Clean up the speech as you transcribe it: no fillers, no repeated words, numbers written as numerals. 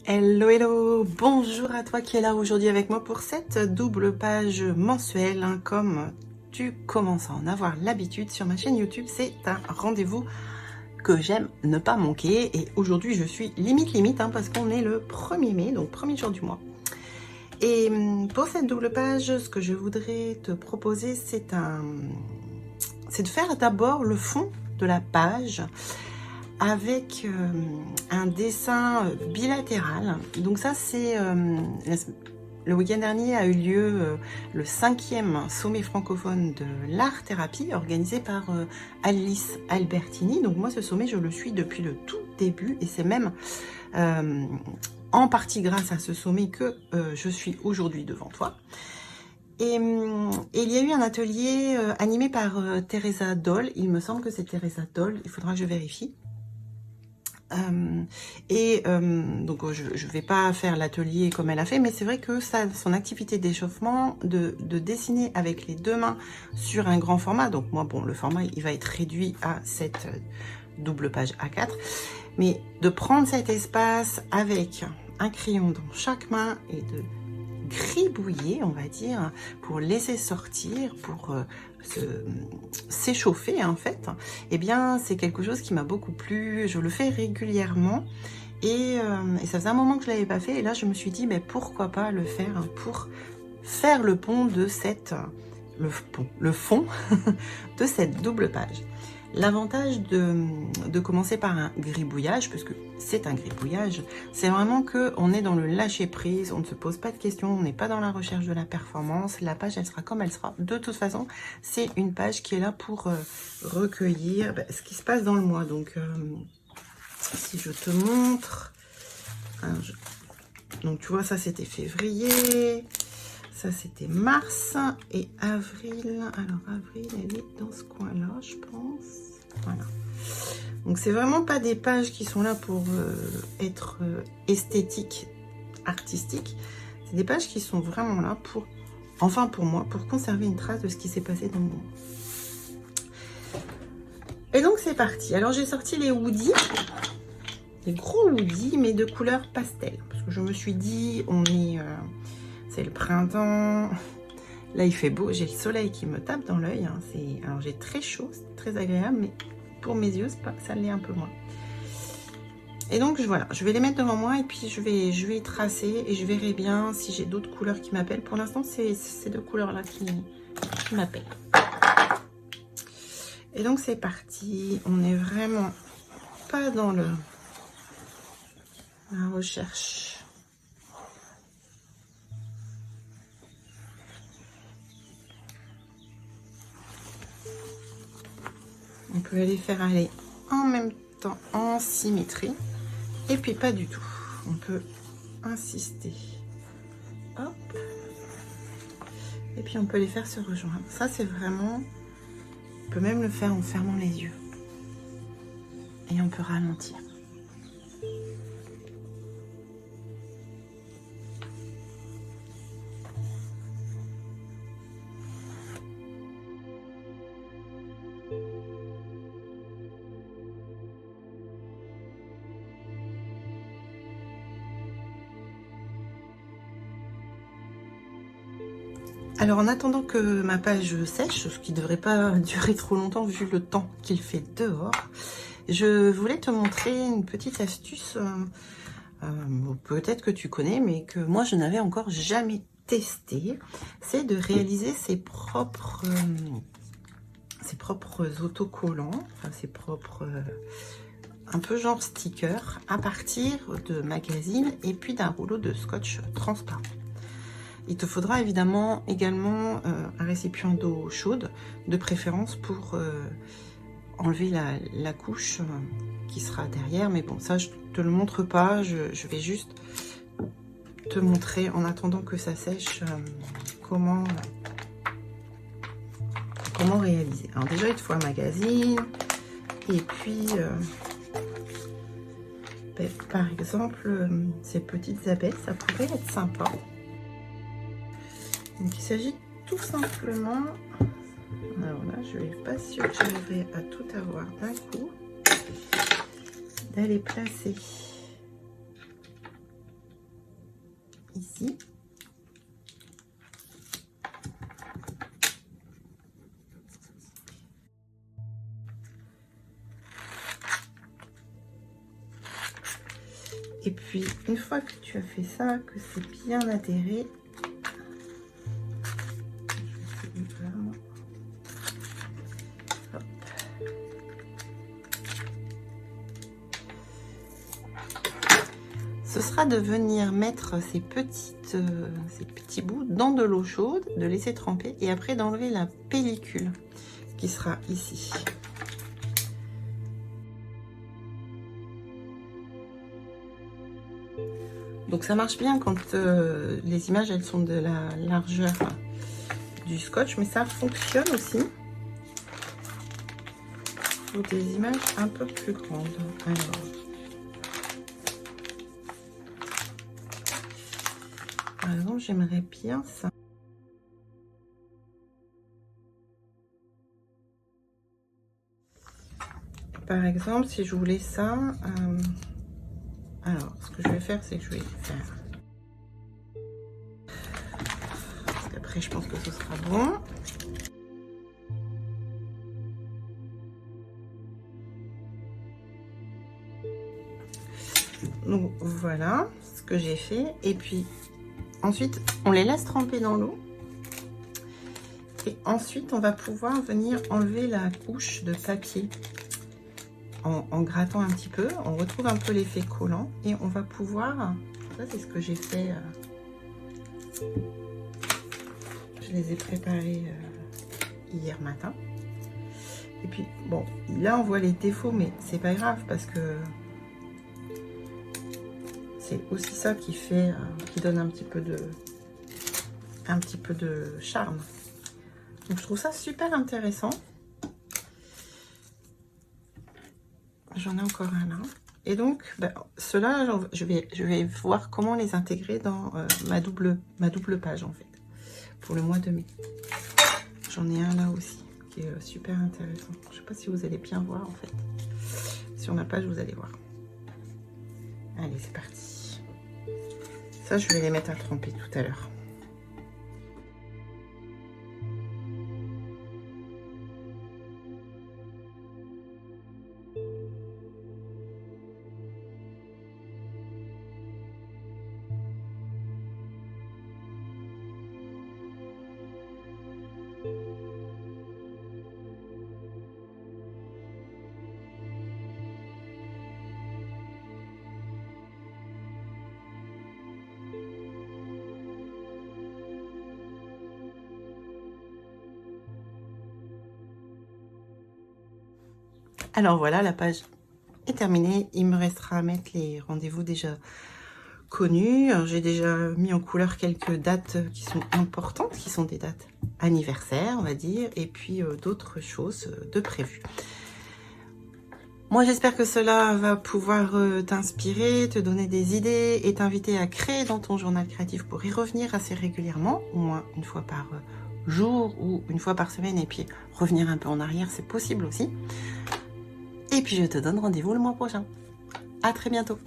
Hello, hello, bonjour à toi qui es là aujourd'hui avec moi pour cette double page mensuelle. Comme tu commences à en avoir l'habitude sur ma chaîne YouTube, c'est un rendez-vous que j'aime ne pas manquer. Et aujourd'hui, je suis limite parce qu'on est le 1er mai, donc premier jour du mois. Et pour cette double page, ce que je voudrais te proposer, c'est de faire d'abord le fond de la page avec un dessin bilatéral. Donc ça, c'est le week-end dernier a eu lieu le 5e sommet francophone de l'art-thérapie organisé par Alice Albertini. Donc moi, ce sommet, je le suis depuis le tout début et c'est même en partie grâce à ce sommet que je suis aujourd'hui devant toi. Et il y a eu un atelier animé par Teresa Doll. Il me semble que c'est Teresa Doll, il faudra que je vérifie. Donc je vais pas faire l'atelier comme elle a fait, mais c'est vrai que son activité d'échauffement, de dessiner avec les deux mains sur un grand format, donc moi bon, le format il va être réduit à cette double page A4, mais de prendre cet espace avec un crayon dans chaque main et de gribouiller, on va dire, pour laisser sortir, pour s'échauffer en fait, eh bien c'est quelque chose qui m'a beaucoup plu. Je le fais régulièrement et ça faisait un moment que je l'avais pas fait et là je me suis dit mais pourquoi pas le faire pour faire le pont de le fond de cette double page. L'avantage de commencer par un gribouillage, puisque c'est un gribouillage, c'est vraiment qu'on est dans le lâcher-prise, on ne se pose pas de questions, on n'est pas dans la recherche de la performance, la page elle sera comme elle sera. De toute façon, c'est une page qui est là pour recueillir ce qui se passe dans le mois. Donc, si je te montre, donc tu vois, ça c'était février, ça c'était mars et avril. Alors avril, elle est dans ce coin-là, je pense. Voilà. Donc c'est vraiment pas des pages qui sont là pour être esthétiques, artistiques. C'est des pages qui sont vraiment là pour, enfin pour moi, pour conserver une trace de ce qui s'est passé dans mon mois. Et donc c'est parti. Alors j'ai sorti les hoodies, les gros hoodies, mais de couleur pastel. Parce que je me suis dit, c'est le printemps, là il fait beau, j'ai le soleil qui me tape dans l'œil, alors j'ai très chaud, c'est très agréable, mais pour mes yeux ça l'est un peu moins. Et donc voilà, je vais les mettre devant moi et puis je vais y tracer et je verrai bien si j'ai d'autres couleurs qui m'appellent. Pour l'instant c'est ces deux couleurs là qui m'appellent. Et donc c'est parti, on n'est vraiment pas dans la recherche. On peut les faire aller en même temps en symétrie et puis pas du tout. On peut insister. Hop. Et puis on peut les faire se rejoindre. Ça c'est vraiment... On peut même le faire en fermant les yeux. Et on peut ralentir. Alors en attendant que ma page sèche, ce qui ne devrait pas durer trop longtemps vu le temps qu'il fait dehors, je voulais te montrer une petite astuce, peut-être que tu connais, mais que moi je n'avais encore jamais testé. C'est de réaliser ses propres autocollants, enfin ses propres... un peu genre sticker à partir de magazines et puis d'un rouleau de scotch transparent. Il te faudra évidemment également un récipient d'eau chaude, de préférence pour enlever la couche qui sera derrière. Mais bon, ça je te le montre pas, je vais juste te montrer en attendant que ça sèche comment réaliser. Alors déjà il te faut un magazine et puis par exemple ces petites abeilles, ça pourrait être sympa. Donc il s'agit tout simplement, alors là je ne suis pas sûre que j'arriverai à tout avoir d'un coup, d'aller placer ici. Et puis, une fois que tu as fait ça, que c'est bien adhéré, ce sera de venir mettre ces petits bouts dans de l'eau chaude, de laisser tremper et après d'enlever la pellicule qui sera ici. Donc ça marche bien quand les images elles sont de la largeur du scotch, mais ça fonctionne aussi pour des images un peu plus grandes. Alors j'aimerais bien ça. Par exemple, si je voulais ça, alors ce que je vais faire, c'est que je vais faire. Parce qu'après, je pense que ce sera bon. Donc voilà ce que j'ai fait. Et puis ensuite, on les laisse tremper dans l'eau. Et ensuite, on va pouvoir venir enlever la couche de papier. En grattant un petit peu, on retrouve un peu l'effet collant et on va pouvoir, ça c'est ce que j'ai fait, je les ai préparés hier matin. Et puis bon, là on voit les défauts, mais c'est pas grave parce que c'est aussi ça qui fait, qui donne un petit peu de charme. Donc je trouve ça super intéressant. J'en ai encore un là. Et donc, ceux-là, je vais voir comment les intégrer dans ma double page, en fait, pour le mois de mai. J'en ai un là aussi, qui est super intéressant. Je ne sais pas si vous allez bien voir, en fait. Sur ma page, vous allez voir. Allez, c'est parti. Ça, je vais les mettre à tremper tout à l'heure. Alors voilà, la page est terminée. Il me restera à mettre les rendez-vous déjà connus. J'ai déjà mis en couleur quelques dates qui sont importantes, qui sont des dates anniversaires, on va dire, et puis d'autres choses de prévues. Moi, j'espère que cela va pouvoir t'inspirer, te donner des idées et t'inviter à créer dans ton journal créatif pour y revenir assez régulièrement, au moins une fois par jour ou une fois par semaine, et puis revenir un peu en arrière, c'est possible aussi. Et puis je te donne rendez-vous le mois prochain. À très bientôt.